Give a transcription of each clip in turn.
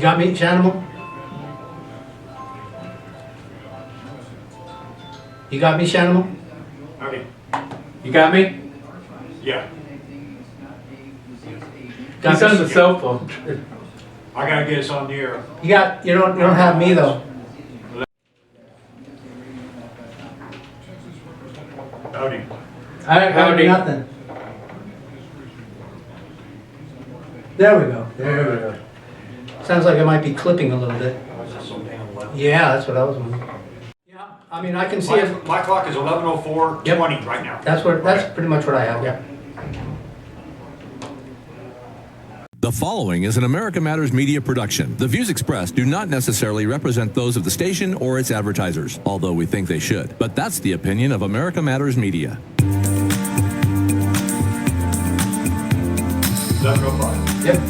got me, Shanimal? You got me, Shanimal? Okay. You got me? Yeah. Got He's me? on the cell phone. I gotta get us on the air. You don't have me though. Howdy. I got Howdy. nothing. There we go. Sounds like it might be clipping a little bit. Yeah, that's what I was wondering. Yeah, I mean, I can see it. My clock is 11:04:20 right now. That's pretty much what I have, yeah. The following is an America Matters media production. The views expressed do not necessarily represent those of the station or its advertisers, although we think they should. But that's the opinion of America Matters Media. 11:05. Yep.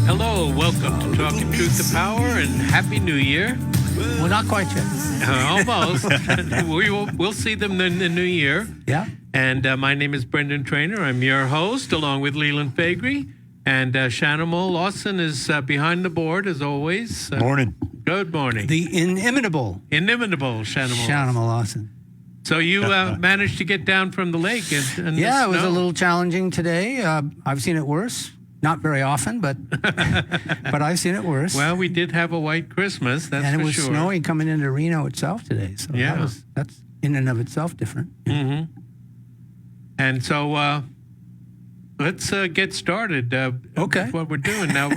Hello, welcome to Talking Truth to Power and Happy New Year. Well, not quite yet. Almost. We'll see them in the new year. Yeah. And my name is Brendan Trainor. I'm your host, along with Leland Faegre. And Shanimal Lawson is behind the board, as always. Morning. Good morning. The inimitable Shanimal. Lawson. So you managed to get down from the lake. Yeah, it was a little challenging today. I've seen it worse. Not very often, but I've seen it worse. Well, we did have a white Christmas, that's for sure. And it was snowing coming into Reno itself today. So Yeah. that's in and of itself different. Mm-hmm. And so let's get started. Okay. With what we're doing now.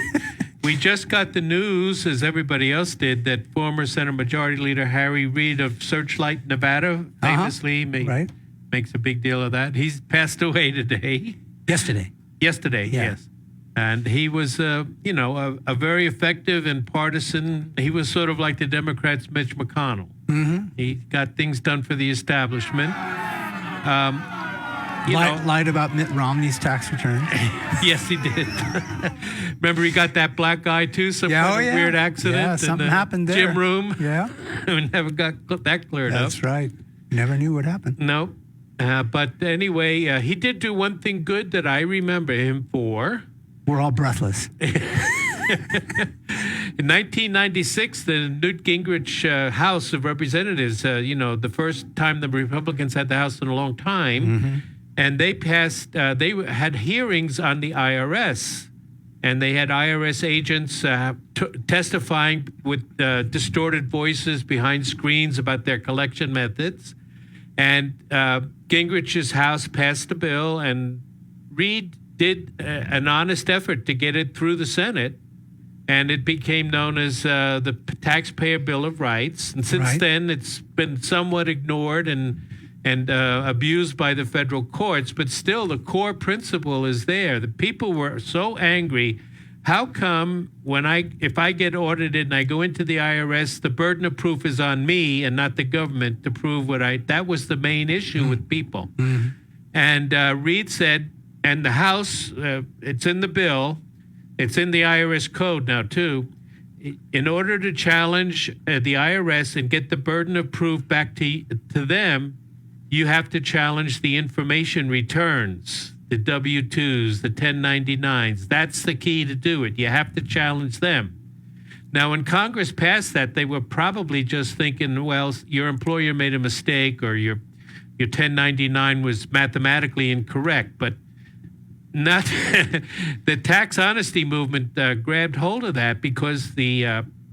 We just got the news, as everybody else did, that former Senate Majority Leader Harry Reid of Searchlight, Nevada, famously makes a big deal of that. He's passed away today. Yesterday, Yesterday, yes. And he was, a very effective and partisan. He was sort of like the Democrats' Mitch McConnell. Mm-hmm. He got things done for the establishment. lied about Mitt Romney's tax return. Yes, he did. Remember, he got that black guy too. Some kind of weird accident. Yeah, something happened there. Gym room. Yeah, We never got that cleared up. that's right. Never knew what happened. No. But anyway, he did do one thing good that I remember him for. We're all breathless. In 1996, the Newt Gingrich House of Representatives, the first time the Republicans had the House in a long time, Mm-hmm. and they passed, they had hearings on the IRS. And they had IRS agents testifying with distorted voices behind screens about their collection methods. And Gingrich's House passed a bill, and Reid did an honest effort to get it through the Senate, and it became known as the Taxpayer Bill of Rights. And since then, it's been somewhat ignored and abused by the federal courts, but still the core principle is there. The people were so angry. How come if I get audited and I go into the IRS, the burden of proof is on me and not the government to prove that was the main issue with people. Mm-hmm. And Reid said, and the House, it's in the bill, it's in the IRS code now too, in order to challenge the IRS and get the burden of proof back to them, you have to challenge the information returns, the W-2s, the 1099s. That's the key to do it. You have to challenge them. Now, when Congress passed that, they were probably just thinking, well, your employer made a mistake or your 1099 was mathematically incorrect, but not the tax honesty movement grabbed hold of that because the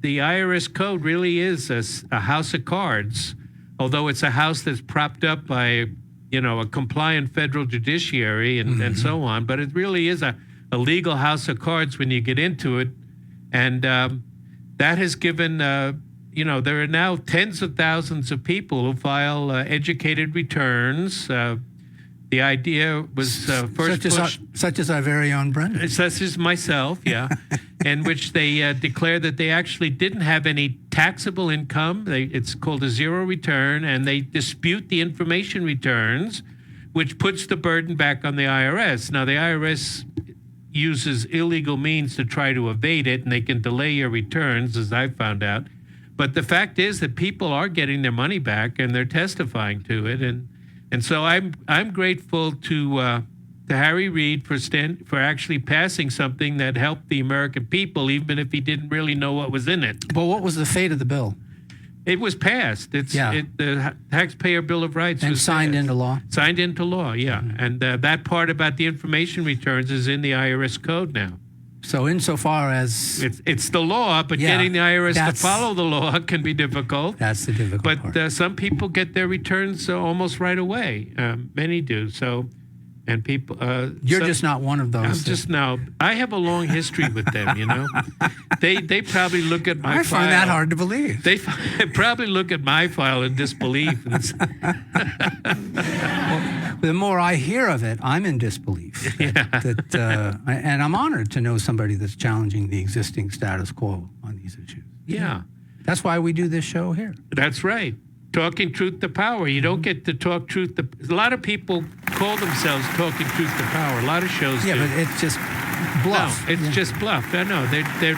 IRS code really is a house of cards, although it's a house that's propped up by a compliant federal judiciary and so on. But it really is a legal house of cards when you get into it. And that has given, there are now tens of thousands of people who file educated returns. The idea was first such as our very own Brendan. such as myself, yeah, in which they declared that they actually didn't have any taxable income. It's called a zero return, and they dispute the information returns, which puts the burden back on the IRS. Now, the IRS uses illegal means to try to evade it, and they can delay your returns, as I found out. But the fact is that people are getting their money back, and they're testifying to it, and so I'm grateful to Harry Reid for actually passing something that helped the American people, even if he didn't really know what was in it. Well, what was the fate of the bill? It was passed. The Taxpayer Bill of Rights And was signed passed. into law? Signed into law, yeah. Mm-hmm. And that part about the information returns is in the IRS code now. So insofar as... It's the law, but Yeah, getting the IRS to that's- follow the law can be difficult. That's the difficult part. But some people get their returns almost right away. Many do. So, and people... You're just not one of those. I'm just now... I have a long history with them, you know. They probably look at my I file. find that hard to believe. They probably look at my file in disbelief. The more I hear of it, I'm in disbelief. And I'm honored to know somebody that's challenging the existing status quo on these issues. Yeah. That's why we do this show here. That's right. Talking truth to power. You don't get to talk truth to... A lot of people call themselves talking truth to power. A lot of shows Yeah, do. but it's just bluff. No, it's just bluff. I know. They're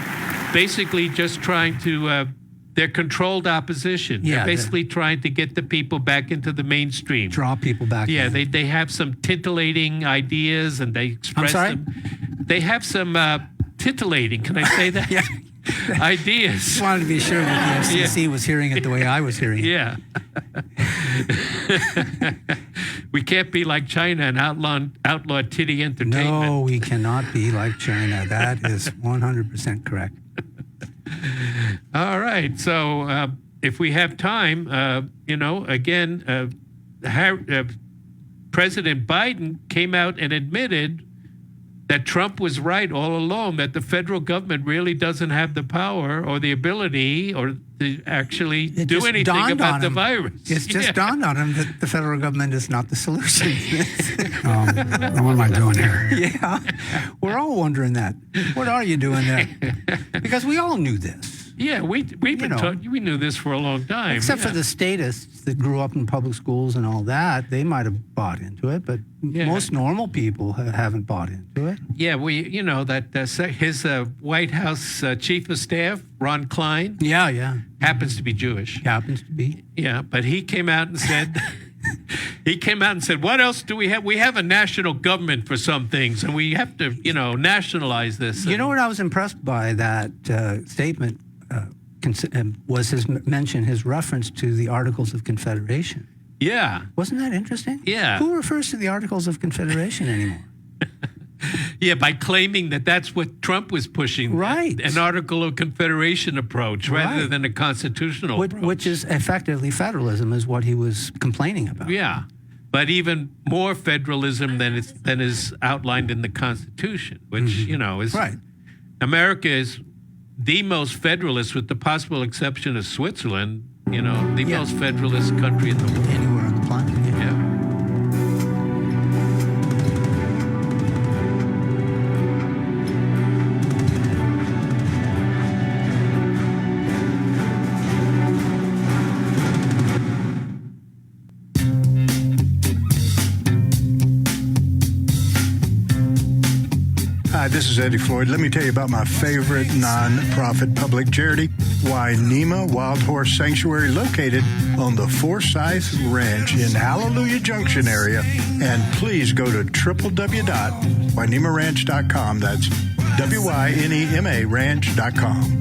basically just trying to... they're controlled opposition. Yeah, they're basically trying to get the people back into the mainstream. Draw people back Yeah, in. they have some titillating ideas, and they express sorry? them. They have some titillating, can I say that? Yeah. Ideas. Just wanted to be sure that the FCC was hearing it the way I was hearing it. Yeah. We can't be like China and outlaw titty entertainment. No, we cannot be like China. That is 100% correct. All right. So if we have time, again, President Biden came out and admitted that Trump was right all along, that the federal government really doesn't have the power or the ability or to actually It do just anything dawned about on the him. virus. It's just Yeah. dawned on him that the federal government is not the solution. What am I doing here? Yeah, we're all wondering that. What are you doing there? Because we all knew this. Yeah, we've been we knew this for a long time. Except for the statists that grew up in public schools and all that, they might have bought into it, but most normal people haven't bought into it. Yeah, his White House chief of staff, Ron Klein, Yeah. happens to be Jewish. Happens to be. Yeah, but he came out and said, what else do we have? We have a national government for some things, and we have to, nationalize this. You know what I was impressed by that statement was his reference to the Articles of Confederation. Yeah. Wasn't that interesting? Yeah. Who refers to the Articles of Confederation anymore? Yeah, by claiming that that's what Trump was pushing. Right. An Article of Confederation approach rather than a constitutional approach. Which is effectively federalism, is what he was complaining about. Yeah. But even more federalism than is outlined in the Constitution, which, is... Right. America is the most federalist, with the possible exception of Switzerland, most federalist country in the world. Anywhere on the planet. Yeah. Hi, this is Eddie Floyd. Let me tell you about my favorite non-profit public charity, Wainema Wild Horse Sanctuary, located on the Forsythe Ranch in Hallelujah Junction area. And please go to www.wainemaranch.com. That's WYNEMA ranch.com.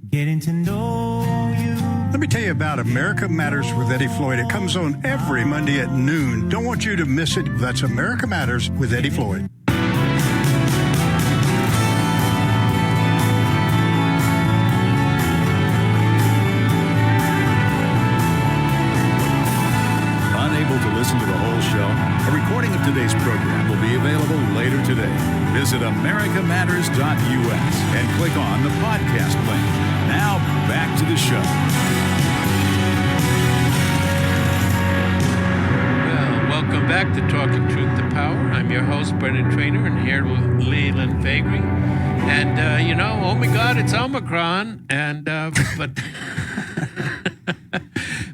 Getting to know you. Let me tell you about America Matters with Eddie Floyd. It comes on every Monday at noon. Don't want you to miss it. That's America Matters with Eddie Floyd. Unable to listen to the whole show? A recording of today's program will be available later today. Visit americamatters.us and click on the podcast link. Now, back to the show. Well, welcome back to Talking Truth to Power. I'm your host, Brendan Trainor, and here with Leland Faegre. And, oh my God, it's Omicron. And,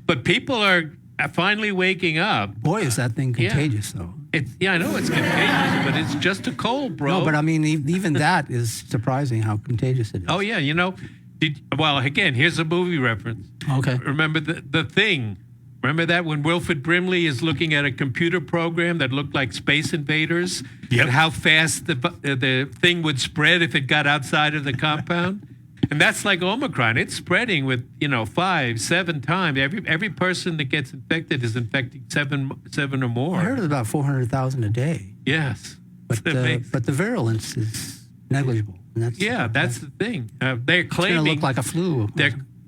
but people are finally waking up. Boy, is that thing contagious, though. I know it's contagious, but it's just a cold, bro. No, but I mean, even that is surprising how contagious it is. Oh, yeah, well, again, here's a movie reference. Okay. Remember the Thing? Remember that when Wilford Brimley is looking at a computer program that looked like Space Invaders? Yep. And how fast the thing would spread if it got outside of the compound? And that's like Omicron. It's spreading with, 5, 7 times. Every person that gets infected is infecting seven or more. I heard it's about 400,000 a day. Yes. But the virulence is negligible. And that's the thing. They're claiming it's going to look like a flu.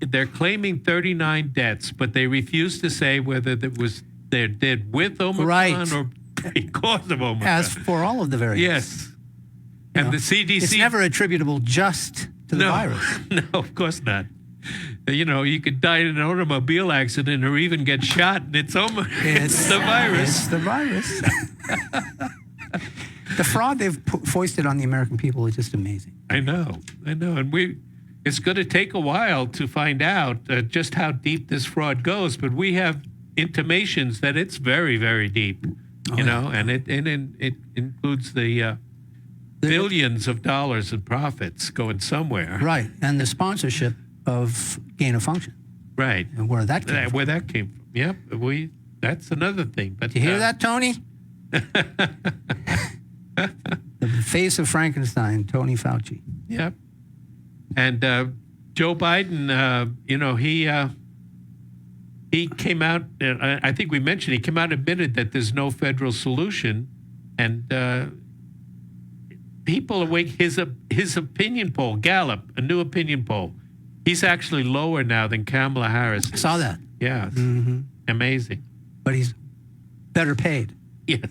They're claiming 39 deaths, but they refuse to say whether they're dead with Omicron or because of Omicron. As for all of the variants. Yes. And the CDC... It's never attributable just to the virus. No, of course not. You could die in an automobile accident or even get shot, and it's the virus. It's the virus. The fraud they've foisted on the American people is just amazing. I know. And it's going to take a while to find out just how deep this fraud goes, but we have intimations that it's very, very deep, and it includes the billions of dollars in profits going somewhere. Right, and the sponsorship of gain of function. Right. And where that came from. Where that came from. Yep, that's another thing. But you hear that, Tony? The face of Frankenstein, Tony Fauci. Yep. And Joe Biden, he came out, I think we mentioned, he came out and admitted that there's no federal solution. And people awake, his opinion poll, Gallup, a new opinion poll, he's actually lower now than Kamala Harris. I saw that. Yeah. Mm-hmm. Amazing. But he's better paid. Yes.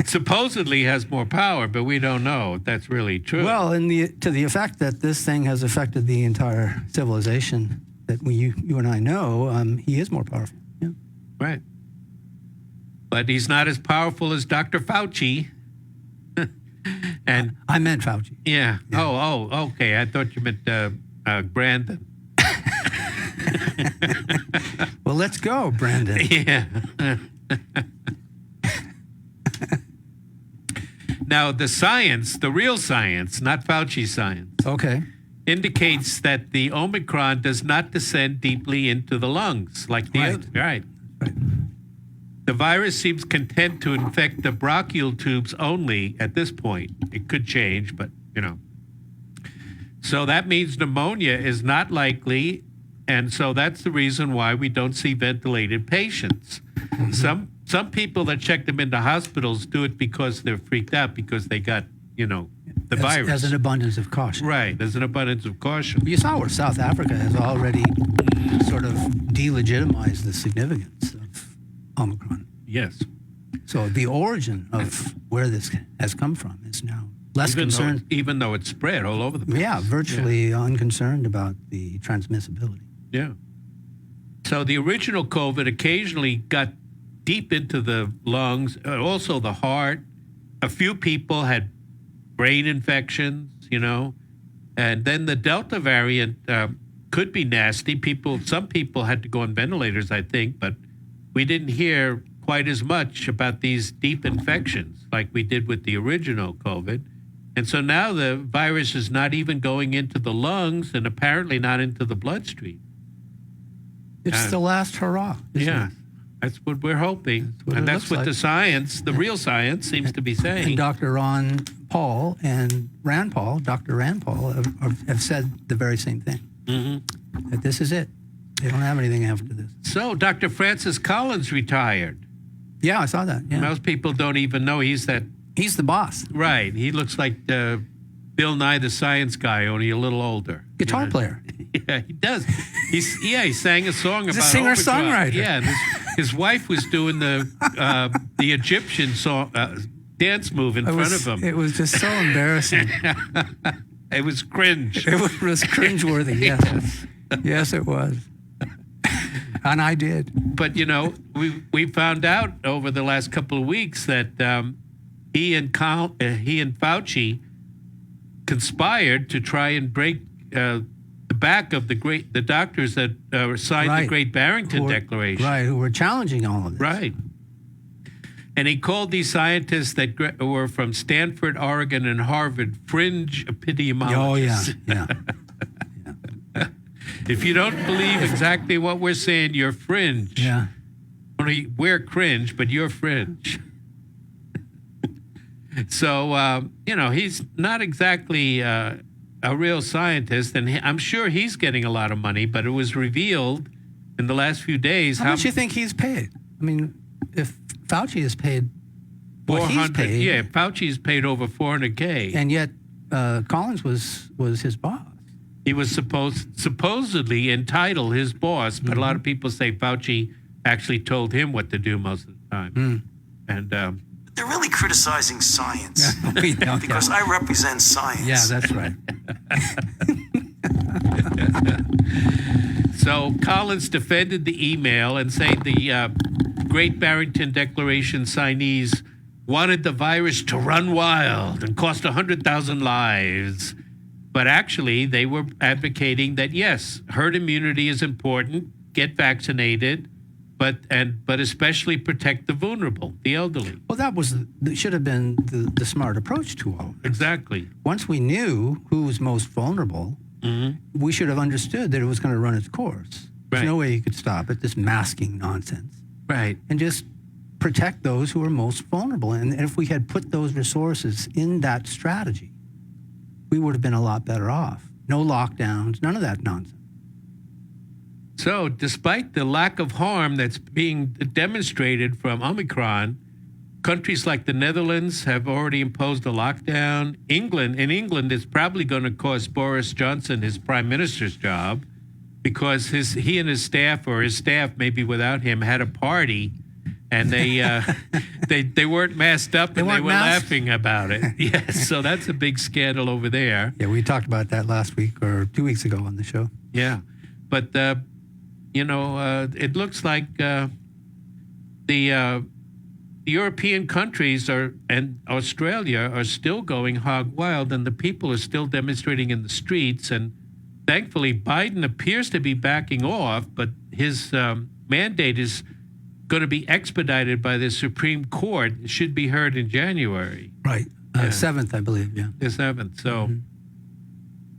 Supposedly has more power, but we don't know if that's really true. Well, to the effect that this thing has affected the entire civilization that you and I know, he is more powerful. Yeah. Right. But he's not as powerful as Dr. Fauci. And I meant Fauci. Yeah. Oh, okay. I thought you meant Brandon. Well, let's go, Brandon. Yeah. Now, the science, the real science, not Fauci's science, indicates that the Omicron does not descend deeply into the lungs like the other. Right. The virus seems content to infect the bronchial tubes only at this point. It could change, but, So that means pneumonia is not likely, and so that's the reason why we don't see ventilated patients. Mm-hmm. Some people that check them into hospitals do it because they're freaked out because they got, the virus. As an abundance of caution. Right, as an abundance of caution. You saw where South Africa has already sort of delegitimized the significance of Omicron. Yes. So the origin of where this has come from is now less concerned. Even though it's spread all over the place. Yeah, virtually unconcerned about the transmissibility. Yeah. So the original COVID occasionally got deep into the lungs, also the heart. A few people had brain infections, and then the Delta variant could be nasty. Some people had to go on ventilators, I think, but we didn't hear quite as much about these deep infections like we did with the original COVID. And so now the virus is not even going into the lungs and apparently not into the bloodstream. It's the last hurrah. Yeah, that's what we're hoping. That's what the science, the real science, seems to be saying. And Dr. Ron Paul and Dr. Rand Paul have said the very same thing. Mm-hmm. That this is it. They don't have anything after this. So Dr. Francis Collins retired. Yeah, I saw that. Yeah. Most people don't even know he's the boss. Right. He looks like Bill Nye the Science Guy, only a little older. Guitar player. Yeah, he does. He sang a song about He's a singer-songwriter. Yeah, and his wife was doing the Egyptian song, dance move in front of him. It was just so embarrassing. It was cringe. It was cringeworthy, yes. Yes, it was. And I did. But, we found out over the last couple of weeks that he and Fauci conspired to try and break the the back of the doctors that signed the Great Barrington Declaration. Right, who were challenging all of this. Right. And he called these scientists that were from Stanford, Oregon, and Harvard fringe epidemiologists. Oh, yeah. If you don't believe exactly what we're saying, you're fringe. Yeah. Only we're cringe, but you're fringe. So, he's not exactly a real scientist, and I'm sure he's getting a lot of money, but it was revealed in the last few days. How much do you think he's paid? I mean, if Fauci is paid what he's paid. Yeah, Fauci is paid over $400K. And yet Collins was his boss. He was supposedly entitled his boss, but a lot of people say Fauci actually told him what to do most of the time. And they're really criticizing science Yeah, because I represent science. Yeah, that's right. So Collins defended the email and said the Great Barrington Declaration signees wanted the virus to run wild and cost 100,000 lives. But actually, they were advocating that, yes, herd immunity is important, get vaccinated, but especially protect the vulnerable, the elderly. Well, that should have been the smart approach to all of this. Exactly. Once we knew who was most vulnerable, we should have understood that it was going to run its course. There's no way you could stop it, this masking nonsense. Right. And just protect those who are most vulnerable. And if we had put those resources in that strategy, we would have been a lot better off. No lockdowns, none of that nonsense. So, despite the lack of harm that's being demonstrated from Omicron, countries like the Netherlands have already imposed a lockdown. In England, it's probably going to cost Boris Johnson his prime minister's job because he and his staff, or his staff maybe without him, had a party, and they weren't masked up, and they were laughing about it. Yes, so that's a big scandal over there. Yeah, we talked about that last week or 2 weeks ago on the show. Yeah, but it looks like the European countries and Australia are still going hog wild, and the people are still demonstrating in the streets. And thankfully, Biden appears to be backing off, but his mandate is going to be expedited by the Supreme Court. It should be heard in January. Right. 7th, I believe, yeah. The 7th, so...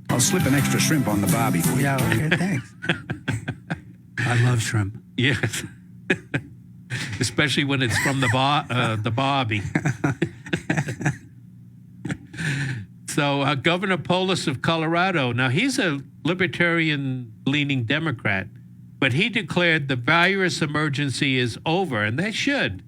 I'll slip an extra shrimp on the barbie for you. Yeah, okay, thanks. I love shrimp. Yes. Especially when it's from the Bobby. So Governor Polis of Colorado, now he's a libertarian-leaning Democrat, but he declared the virus emergency is over, and they should.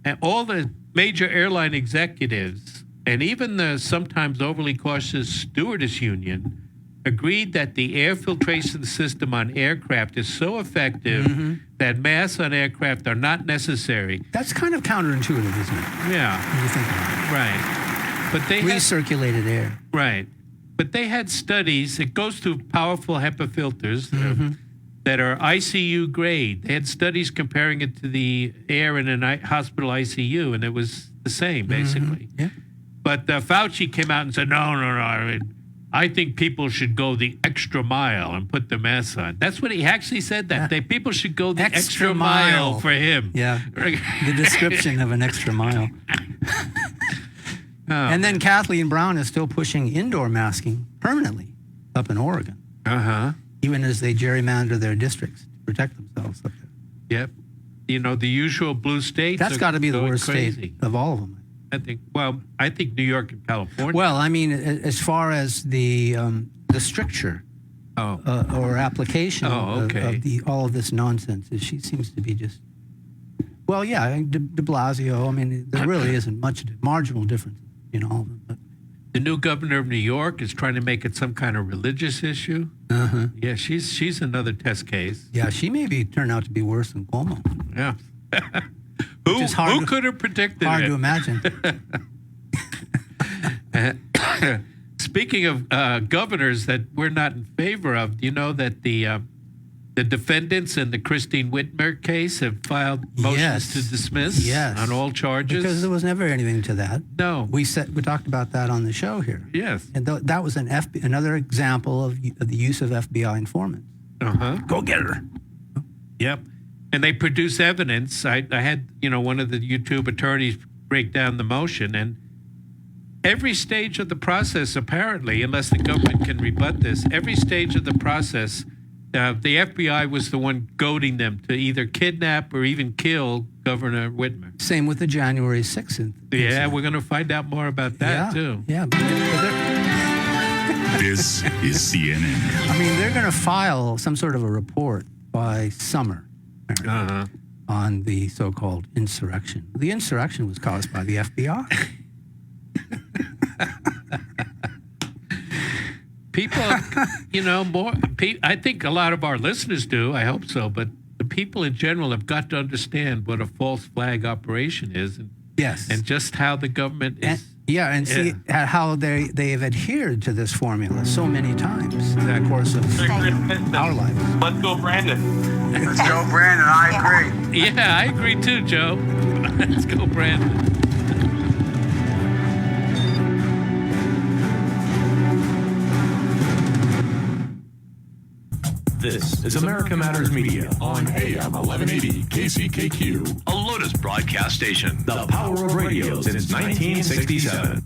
And all the major airline executives, and even the sometimes overly cautious stewardess union, agreed that the air filtration system on aircraft is so effective that masks on aircraft are not necessary. That's kind of counterintuitive, isn't it? Yeah. When you think about it. Right. But they recirculated air. Right. But they had studies. It goes through powerful HEPA filters that are ICU grade. They had studies comparing it to the air in a hospital ICU, and it was the same, basically. Yeah. But Fauci came out and said, no. I think people should go the extra mile and put the mask on. That's what he actually said, that people should go the extra mile for him. Yeah, the description of an extra mile. And then Kathleen Brown is still pushing indoor masking permanently up in Oregon. Even as they gerrymander their districts to protect themselves up there. Yep. The usual blue states. That's got to be the worst crazy state of all of them. I think New York and California. Well, I mean, as far as the stricture or application of all of this nonsense, she seems to be just. Well, yeah, de Blasio. I mean, there really isn't much marginal difference in all of them. But. The new governor of New York is trying to make it some kind of religious issue. Yeah, she's another test case. Yeah, she maybe turned out to be worse than Cuomo. Yeah. Who could have predicted hard it? to imagine. Speaking of governors that we're not in favor of, do you know that the The defendants in the Christine Whitmer case have filed motions to dismiss on all charges. Because there was never anything to that. No. We talked about that on the show here. Yes. And that was another example of the use of FBI informants. Go get her. Yep. And they produce evidence. I had, one of the YouTube attorneys break down the motion, and every stage of the process, apparently, unless the government can rebut this, every stage of the process, the FBI was the one goading them to either kidnap or even kill Governor Whitmer. Same with the January 6th incident. Yeah, we're going to find out more about that, too. Yeah. This is CNN. I mean, they're going to file some sort of a report by summer on the so-called insurrection. The insurrection was caused by the FBI. People, more. I think a lot of our listeners do. I hope so. But the people in general have got to understand what a false flag operation is. And just how the government is. See how they have adhered to this formula so many times in the course of our life. Let's go, Brandon. Let's go, Brandon. I agree. Yeah, I agree too, Joe. Let's go, Brandon. This is America Matters Media on AM 1180 KCKQ, a Lotus broadcast station. The power of radio since 1967.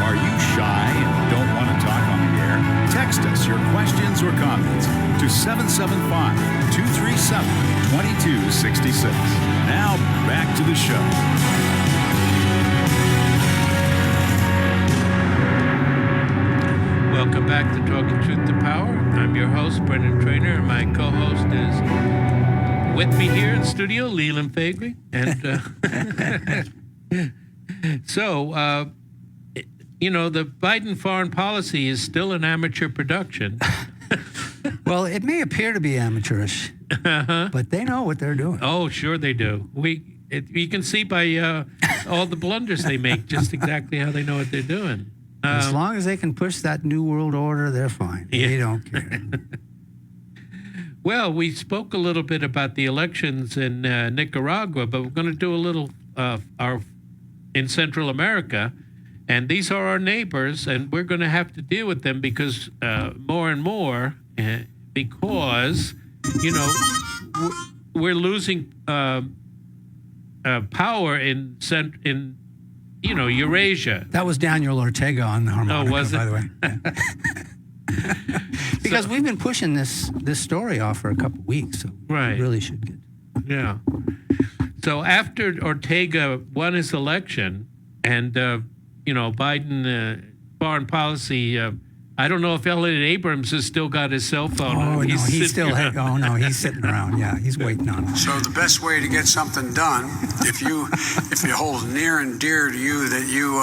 Are you shy and don't want to talk on the air? Text us your questions or comments to 775-237-2266. Now, back to the show. Welcome back to Talking Truth to Power. I'm your host, Brendan Trainor, and my co-host is with me here in studio, Leland Faegre. And the Biden foreign policy is still an amateur production. Well, it may appear to be amateurish, but they know what they're doing. Oh, sure they do. You can see by all the blunders they make just exactly how they know what they're doing. As long as they can push that New World Order, they're fine. Yeah. They don't care. Well, we spoke a little bit about the elections in Nicaragua, but we're going to do a little in Central America. And these are our neighbors, and we're going to have to deal with them because more and more, because, we're losing power in Eurasia. That was Daniel Ortega on the harmonica, was it? by the way. Because we've been pushing this story off for a couple of weeks, so we really should get. Yeah. So after Ortega won his election, and Biden foreign policy. I don't know if Elliot Abrams has still got his cell phone. Oh, he's sitting around. Yeah, he's waiting on it. So the best way to get something done, if you hold near and dear to you that you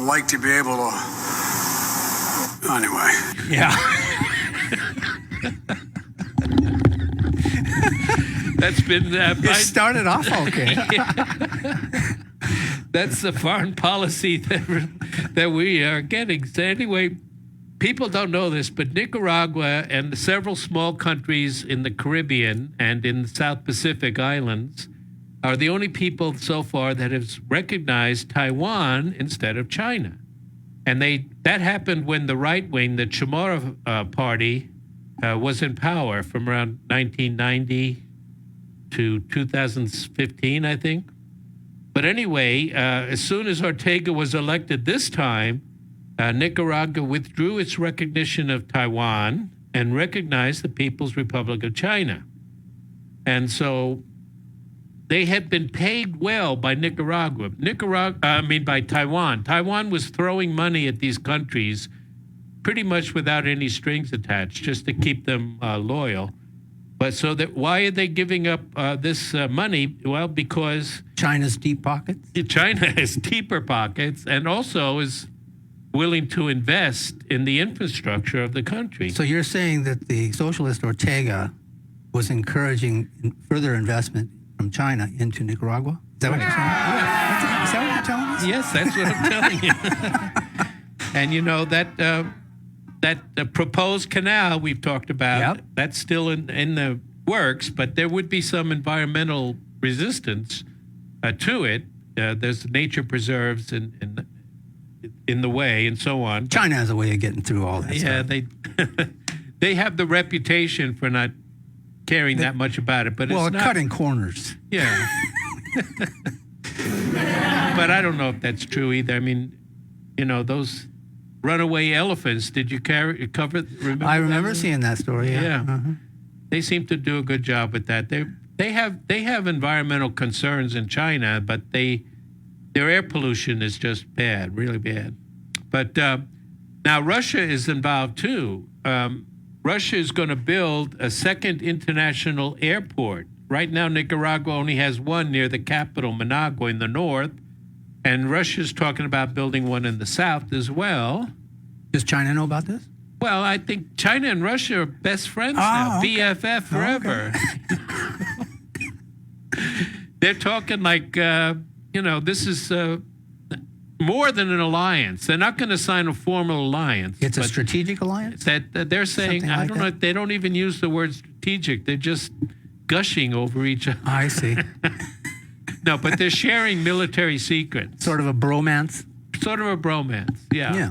like to be able to. Anyway. Yeah. That's been. It started off okay. That's the foreign policy that we are getting. So anyway, people don't know this, but Nicaragua and several small countries in the Caribbean and in the South Pacific Islands are the only people so far that have recognized Taiwan instead of China. And that happened when the right wing, the Chamorro party, was in power from around 1990 to 2015, I think. But anyway, as soon as Ortega was elected this time, Nicaragua withdrew its recognition of Taiwan and recognized the People's Republic of China. And so they had been paid well by Nicaragua. By Taiwan. Taiwan was throwing money at these countries pretty much without any strings attached, just to keep them loyal. But why are they giving up this money? Well, because China's deep pockets. China has deeper pockets and also is willing to invest in the infrastructure of the country. So you're saying that the socialist Ortega was encouraging further investment from China into Nicaragua. Is that what you're saying? Is that what you're telling us? Yes, that's what I'm telling you. And you know that proposed canal we've talked about, that's still in the works, but there would be some environmental resistance to it. There's nature preserves in the way and so on. China has a way of getting through all that stuff. They have the reputation for not caring that much about it, but it's not cutting corners. Yeah. But I don't know if that's true either. I mean, you know, those runaway elephants, did you cover? I remember seeing that story. Yeah. Uh-huh. They seem to do a good job with that. They have environmental concerns in China, but their air pollution is just bad, really bad. But now Russia is involved too. Russia is going to build a second international airport. Right now, Nicaragua only has one near the capital, Managua, in the north. And Russia's talking about building one in the south as well. Does China know about this? Well, I think China and Russia are best friends now. Okay. BFF forever. Okay. They're talking like, this is more than an alliance. They're not going to sign a formal alliance. It's a strategic alliance? That they're saying, I don't know, they don't even use the word strategic. They're just gushing over each other. I see. No, but they're sharing military secrets. Sort of a bromance? Sort of a bromance, yeah.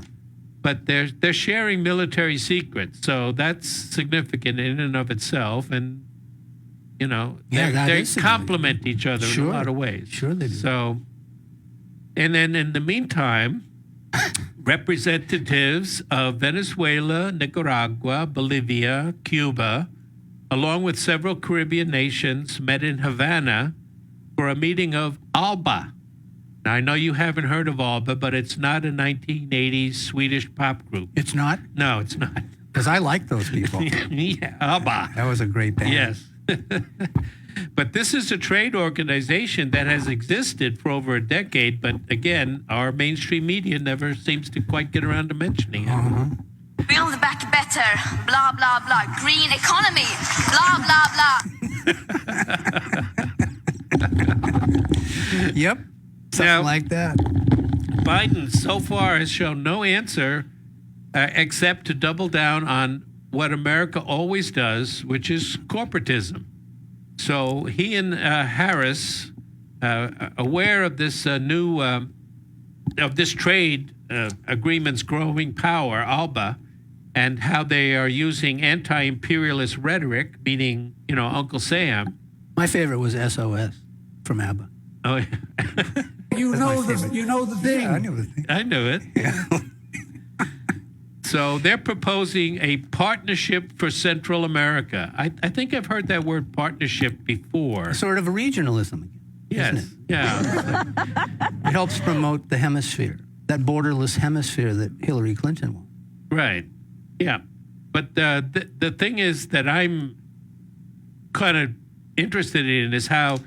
But they're sharing military secrets, so that's significant in and of itself. And, you know, they complement each other in a lot of ways. Sure they do. So, and then in the meantime, representatives of Venezuela, Nicaragua, Bolivia, Cuba, along with several Caribbean nations, met in Havana for a meeting of ALBA. Now, I know you haven't heard of ALBA, but it's not a 1980s Swedish pop group. It's not? No, it's not. Because I like those people. Yeah, ALBA. That was a great band. Yes. But this is a trade organization that has existed for over a decade, but again, our mainstream media never seems to quite get around to mentioning it. Uh-huh. Build back better, blah, blah, blah. Green economy, blah, blah, blah. Yep. Something like that. Biden so far has shown no answer except to double down on what America always does, which is corporatism. So he and Harris, aware of this of this trade agreement's growing power, ALBA, and how they are using anti-imperialist rhetoric, meaning, Uncle Sam. My favorite was SOS from ABBA. Oh, yeah. You know the thing. Yeah, I knew the thing. I knew it. Yeah. So they're proposing a partnership for Central America. I think I've heard that word partnership before. Sort of a regionalism. Yes. Isn't it? Yeah. It helps promote the hemisphere, that borderless hemisphere that Hillary Clinton won. Right. Yeah. But the thing is that I'm kind of interested in is how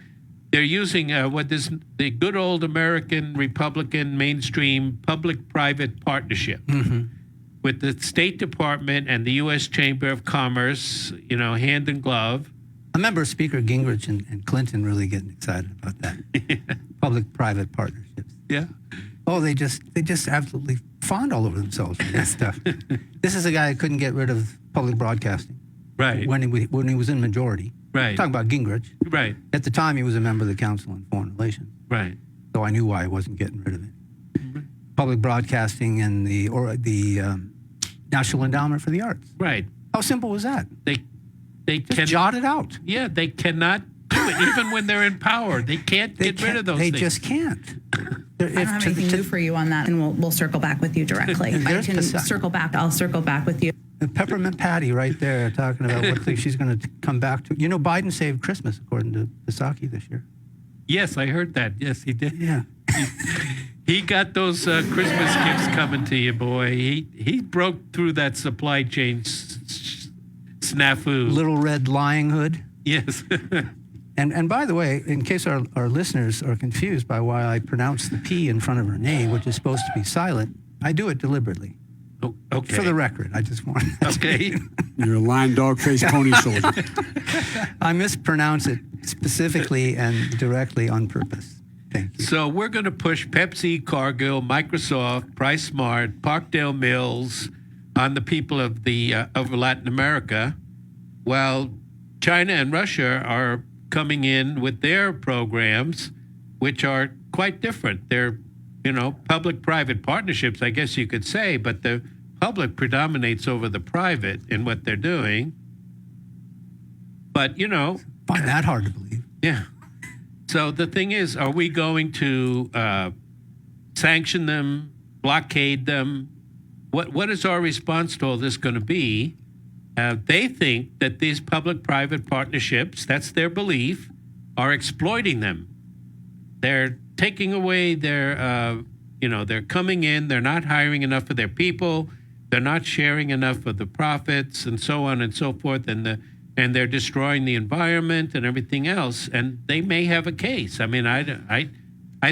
they're using the good old American Republican mainstream public-private partnership with the State Department and the U.S. Chamber of Commerce, hand in glove. I remember Speaker Gingrich and Clinton really getting excited about that. Public-private partnerships. Yeah. Oh, they just absolutely fawned all over themselves with that stuff. This is a guy who couldn't get rid of public broadcasting. Right. When he was in majority. Right. I'm talking about Gingrich. Right. At the time, he was a member of the Council on Foreign Relations. Right. So I knew why he wasn't getting rid of it. Public broadcasting and the National Endowment for the Arts. Right. How simple was that? They just jot it out. Yeah, they cannot do it even when they're in power. They can't get rid of those things. They just can't. I don't have anything new for you on that, and we'll circle back with you directly. I can circle back. I'll circle back with you. Peppermint Patty right there talking about what thing she's going to come back to. Biden saved Christmas, according to Psaki this year. Yes, I heard that. Yes, he did. Yeah. He got those Christmas gifts coming to you, boy. He broke through that supply chain snafu. Little Red Lying Hood. Yes. And by the way, in case our listeners are confused by why I pronounce the P in front of her name, which is supposed to be silent, I do it deliberately. Okay. For the record, I just want. Okay. You're a lying dog-faced pony soldier. I mispronounce it specifically and directly on purpose. Thank you. So we're going to push Pepsi, Cargill, Microsoft, PriceSmart, Parkdale Mills on the people of of Latin America, while China and Russia are coming in with their programs, which are quite different. They're, public-private partnerships, I guess you could say, but the public predominates over the private in what they're doing. But, Find that hard to believe. Yeah. So the thing is, are we going to sanction them, blockade them? What is our response to all this going to be? They think that these public-private partnerships, that's their belief, are exploiting them. They're taking away their, they're coming in, they're not hiring enough of their people, they're not sharing enough of the profits, and so on and so forth, and they're destroying the environment and everything else. And they may have a case. I mean, I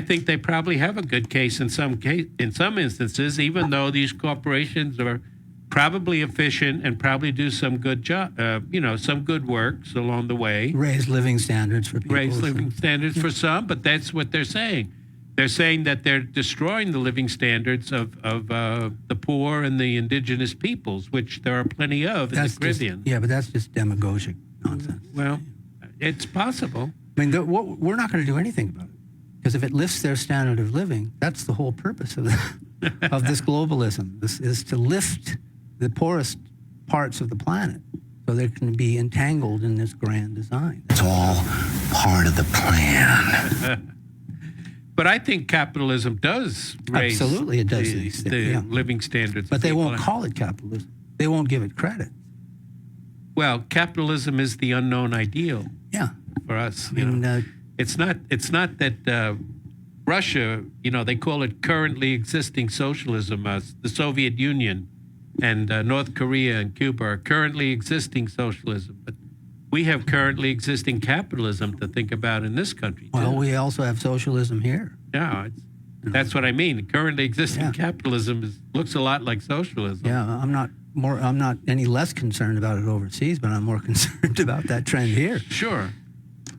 think they probably have a good case in some instances, even though these corporations are probably efficient and probably do some good job, some good works along the way. Raise living standards for people. Raise living standards for some, but that's what they're saying. They're saying that they're destroying the living standards of the poor and the indigenous peoples, which there are plenty of in the Caribbean. But that's just demagogic nonsense. Well, it's possible. I mean, we're not going to do anything about it, because if it lifts their standard of living, that's the whole purpose of of this globalism. This is to lift the poorest parts of the planet so they can be entangled in this grand design. It's all part of the plan. But I think capitalism does raise Absolutely, it does the living standards. But they won't call it capitalism. They won't give it credit. Well, capitalism is the unknown ideal. Yeah. For us, it's not that Russia, they call it currently existing socialism. The Soviet Union and North Korea and Cuba are currently existing socialism, but we have currently existing capitalism to think about in this country, too. Well, we also have socialism here. Yeah, that's what I mean. Currently existing capitalism looks a lot like socialism. Yeah, I'm not any less concerned about it overseas, but I'm more concerned about that trend here. Sure.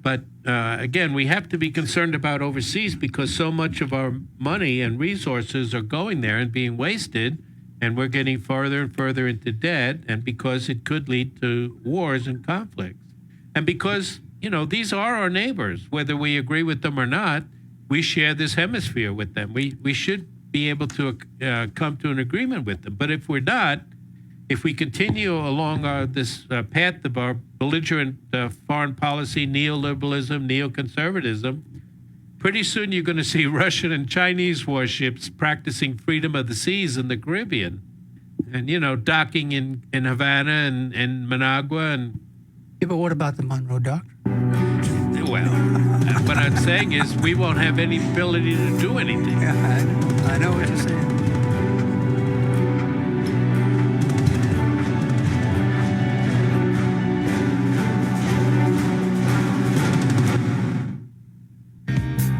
But again, we have to be concerned about overseas because so much of our money and resources are going there and being wasted, and we're getting further and further into debt, and because it could lead to wars and conflicts. And because, these are our neighbors, whether we agree with them or not, we share this hemisphere with them. We should be able to come to an agreement with them. But if we're not, if we continue along this path of our belligerent foreign policy, neoliberalism, neoconservatism, pretty soon you're going to see Russian and Chinese warships practicing freedom of the seas in the Caribbean. And, docking in Havana and Managua. And yeah, but what about the Monroe Doctrine? Well, what I'm saying is we won't have any ability to do anything. Yeah, I know what you're saying.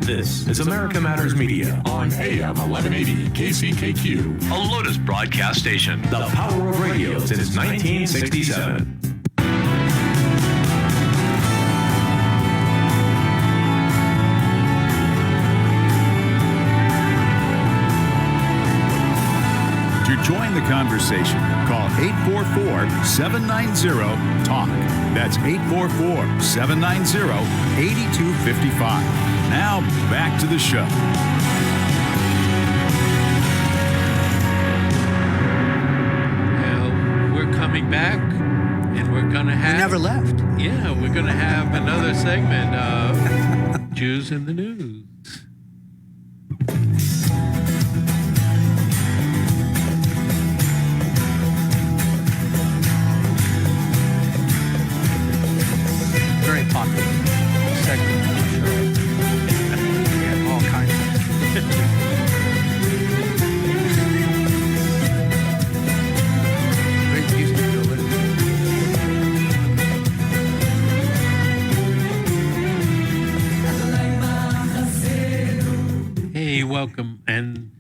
This is America Matters Media on AM 1180 KCKQ, a Lotus broadcast station. The power of radio since 1967. To join the conversation, call 844-790-TALK. That's 844-790-8255. Now, back to the show. Well, we're coming back, and we're going to have... We never left. Yeah, we're going to have another segment of Jews in the News. Very popular segment of the show. Yeah, all kinds of great music to go with Hey, welcome. And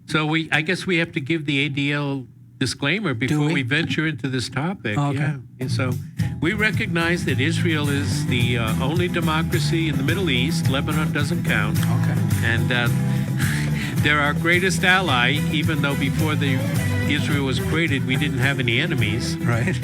so I guess we have to give the ADL disclaimer before we venture into this topic. Okay. Yeah. And so we recognize that Israel is the only democracy in the Middle East. Lebanon doesn't count. Okay. And they're our greatest ally, even though before Israel was created, we didn't have any enemies. Right.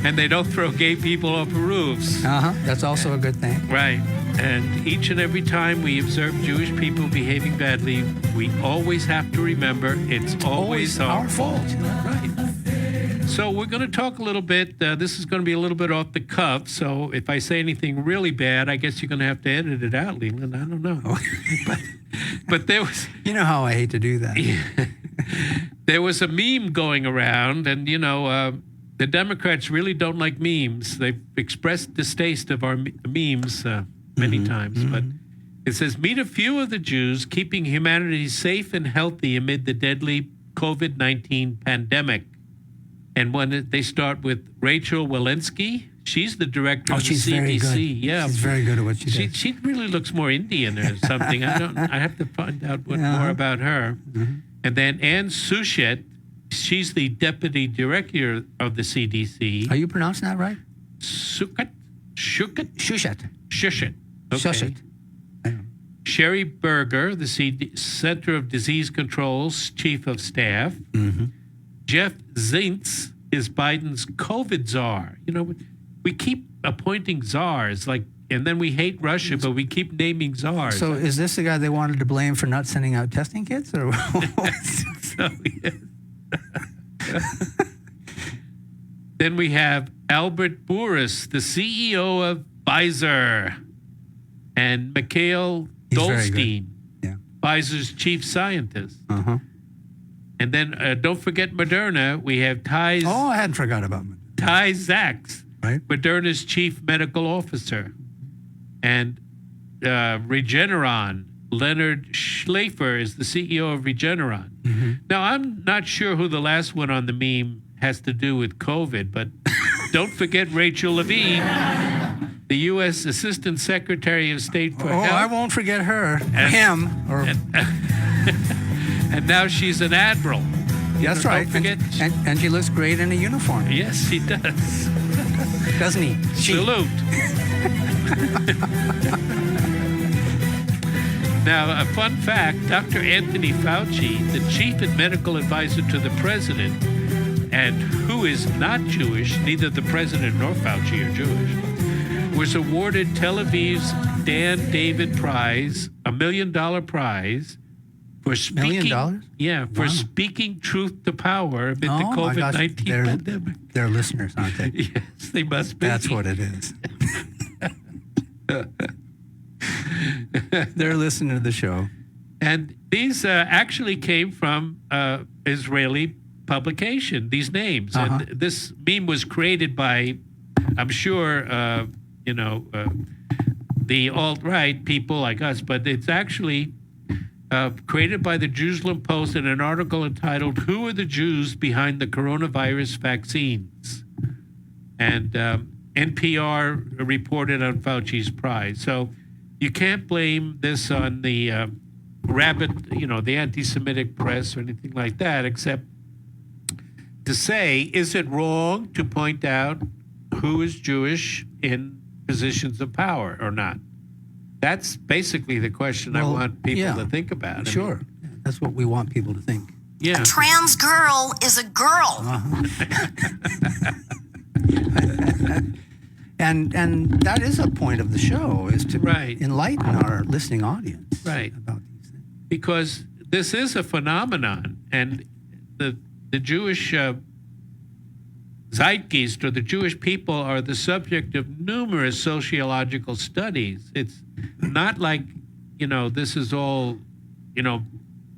And they don't throw gay people off of roofs. That's also a good thing. Right. And each and every time we observe Jewish people behaving badly, we always have to remember it's always our fault. Right. So we're going to talk a little bit. This is going to be a little bit off the cuff. So if I say anything really bad, I guess you're going to have to edit it out, Leland. I don't know. but there was... You know how I hate to do that. There was a meme going around, and, the Democrats really don't like memes. They've expressed distaste of our memes many times. But it says, meet a few of the Jews keeping humanity safe and healthy amid the deadly COVID-19 pandemic. And when they start with Rachel Walensky, she's the director of the CDC. Very good. Yeah, she's very good at what she does. She really looks more Indian or something. I have to find out more about her. And then Anne Souchet, she's the deputy director of the CDC. Are you pronouncing that right? Souchet. Okay. Shushet. Sherry Berger, the Center of Disease Control's chief of staff. Jeff Zients is Biden's COVID czar. We keep appointing czars, and then we hate Russia, but we keep naming czars. So is this the guy they wanted to blame for not sending out testing kits? Or so, yes. Then we have Albert Bourris, the CEO of Pfizer, and Mikhail Dolstein, Pfizer's chief scientist. And then don't forget Moderna. We have Ty. Oh, I hadn't forgot about Moderna. Ty Zaks, Moderna's chief medical officer, and Regeneron. Leonard Schlafer is the CEO of Regeneron. Now, I'm not sure who the last one on the meme has to do with COVID, but don't forget Rachel Levine, the U.S. Assistant Secretary of State for Health. I won't forget her. And now she's an admiral. That's right. Don't forget. And she looks great in a uniform. Yes, she does. Doesn't he? Salute. Now, a fun fact, Dr. Anthony Fauci, the chief and medical advisor to the president, and who is not Jewish, neither the president nor Fauci are Jewish, was awarded Tel Aviv's Dan David Prize, $1 million prize, for speaking. $1 million? Yeah, for speaking truth to power amid the COVID-19 pandemic. They're listeners, aren't they? Yes, they must be. That's what it is. They're listening to the show. And these actually came from Israeli publication, these names. And this meme was created by, I'm sure, the alt-right people like us, but it's actually created by the Jerusalem Post in an article entitled, Who are the Jews Behind the Coronavirus Vaccines? And NPR reported on Fauci's prize. So you can't blame this on the the anti-Semitic press or anything like that, except to say, is it wrong to point out who is Jewish in positions of power or not? That's basically the question I want people to think about. Sure. That's what we want people to think. Yeah. A trans girl is a girl. And that is a point of the show, is to enlighten our listening audience about these things. Because this is a phenomenon, and the Jewish zeitgeist, or the Jewish people, are the subject of numerous sociological studies. It's not like, this is all,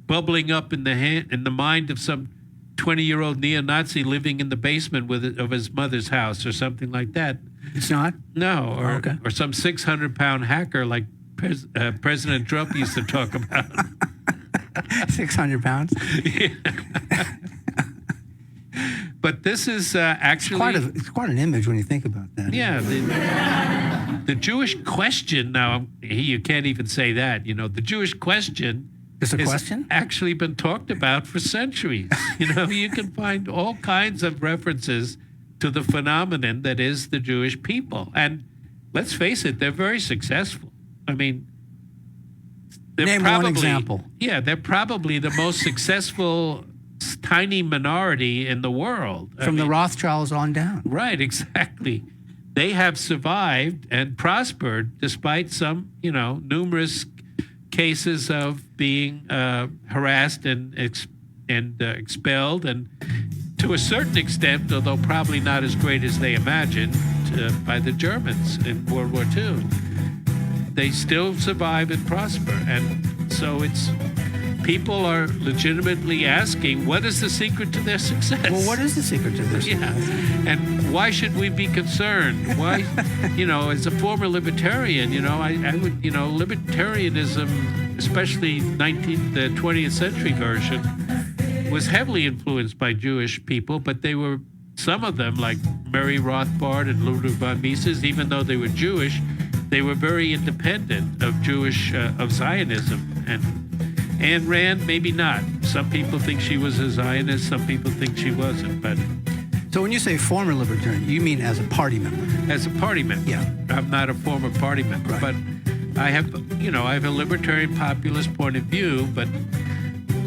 bubbling up in the mind of some 20-year-old neo-Nazi living in the basement of his mother's house or something like that. It's not? No, or some 600-pound hacker like President Trump used to talk about. 600 pounds? Yeah. But this is actually... It's quite an image when you think about that. Yeah. The Jewish question, now, you can't even say that. The Jewish question It's a question? Actually been talked about for centuries. You can find all kinds of references to the phenomenon that is the Jewish people. And let's face it, they're very successful. I mean, Name one example. Yeah, they're probably the most successful tiny minority in the world. From the Rothschilds on down. Right, exactly. They have survived and prospered despite some, numerous cases of being harassed and expelled, and to a certain extent, although probably not as great as they imagined, by the Germans in World War II. They still survive and prosper, and so people are legitimately asking, what is the secret to their success? Well, what is the secret to their success? And why should we be concerned? Why, as a former libertarian, I would, libertarianism, especially the 20th century version, was heavily influenced by Jewish people, but some of them, like Mary Rothbard and Ludwig von Mises, even though they were Jewish, they were very independent of of Zionism. And Ayn Rand, maybe not. Some people think she was a Zionist, some people think she wasn't. But so when you say former libertarian, you mean as a party member? As a party member. Yeah. I'm not a former party member, right. But I have a libertarian populist point of view. But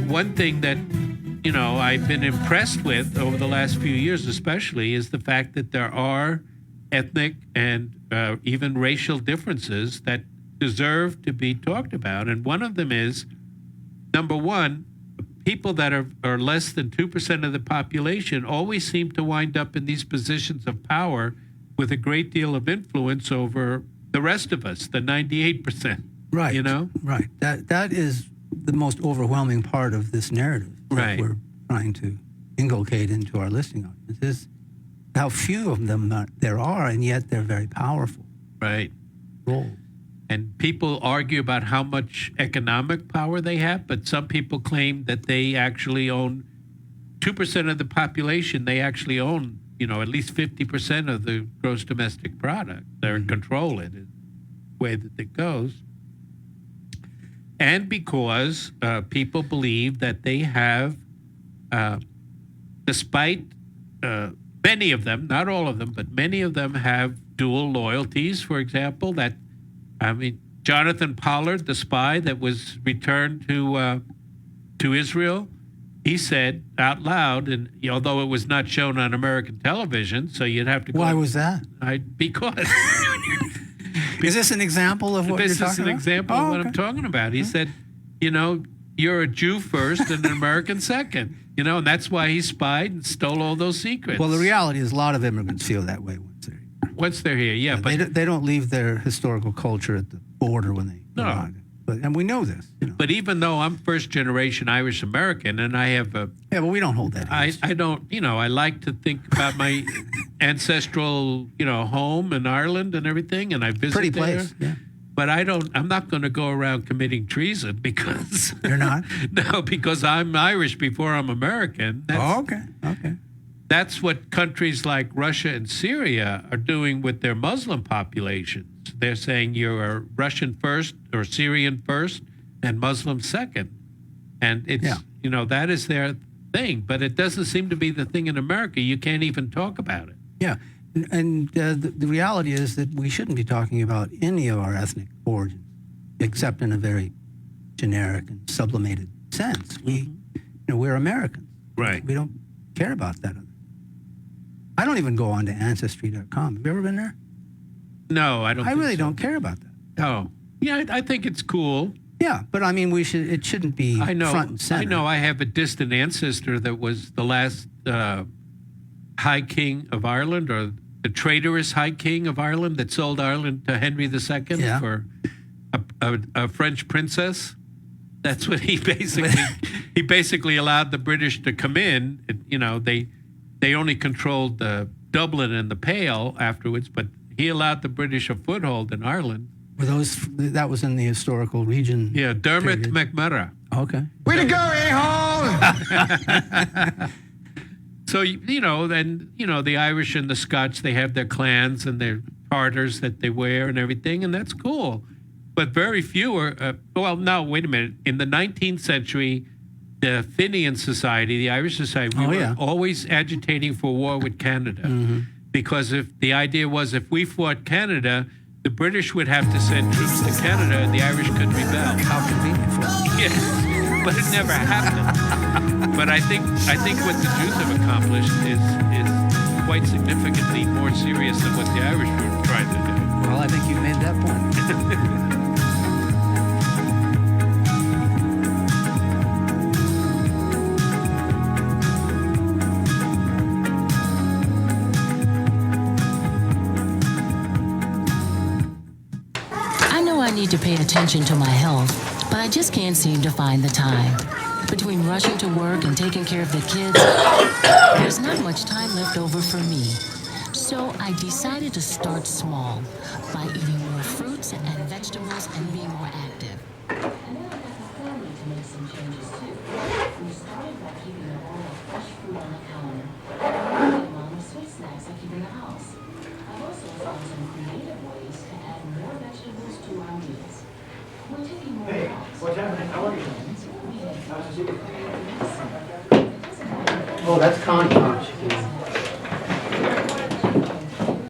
one thing that, I've been impressed with over the last few years especially is the fact that there are ethnic and even racial differences that deserve to be talked about. And one of them is, number one, people that are less than 2% of the population always seem to wind up in these positions of power with a great deal of influence over the rest of us, the 98%. Right. Right. That is the most overwhelming part of this narrative that we're trying to inculcate into our listening audience is how few of them there are, and yet they're very powerful. Right. Roles. And people argue about how much economic power they have, but some people claim that they actually own 2% of the population. They actually own, at least 50% of the gross domestic product. They're in control in the way that it goes. And because people believe that they have, despite many of them, not all of them, but many of them have dual loyalties, for example, Jonathan Pollard, the spy that was returned to Israel, he said out loud, and although it was not shown on American television, so you'd have to go. Why was that? Because. Is this an example of what you're talking about? This is an example of what I'm talking about. He said, you're a Jew first and an American second, and that's why he spied and stole all those secrets. Well, the reality is a lot of immigrants feel that way once they're here. Yeah, but they don't leave their historical culture at the border when they arrive. And we know this. But even though I'm first generation Irish American, and I have but we don't hold that. I don't. I like to think about my ancestral home in Ireland and everything, and I visit pretty there. Place. Yeah. But I'm not going to go around committing treason because you're not. No, because I'm Irish before I'm American. Okay. That's what countries like Russia and Syria are doing with their Muslim populations. They're saying you're a Russian first or Syrian first and Muslim second. And it's, that is their thing. But it doesn't seem to be the thing in America. You can't even talk about it. Yeah. And the reality is that we shouldn't be talking about any of our ethnic origins, except in a very generic and sublimated sense. We're Americans. Right. We don't care about that. I don't even go on to Ancestry.com. Have you ever been there? No, I don't. I really don't care about that. Oh, yeah, I think it's cool. Yeah, but I mean, it shouldn't be front and center. I know. I have a distant ancestor that was the last High King of Ireland, or the traitorous High King of Ireland that sold Ireland to Henry II for a French princess. That's what he basically allowed the British to come in. They only controlled Dublin and the Pale afterwards, but he allowed the British a foothold in Ireland. That was in the historical region? Yeah, Dermot McMurrough. Okay. Way to go, a-hole! So, then, the Irish and the Scots, they have their clans and their tartars that they wear and everything, and that's cool. but very few are. Well, no, wait a minute. In the 19th century, the Fenian Society, the Irish Society, we were always agitating for war with Canada. Because if the idea was if we fought Canada, the British would have to send troops to Canada and the Irish could rebel. How convenient for us. Yes, but it never happened. But I think what the Jews have accomplished is quite significantly more serious than what the Irish were trying to do. Well, I think you made that point. I need to pay attention to my health, but I just can't seem to find the time. Between rushing to work and taking care of the kids, there's not much time left over for me. So I decided to start small by eating more fruits and vegetables and being more active. Hey, what's happening? How are you? Oh, that's Connie.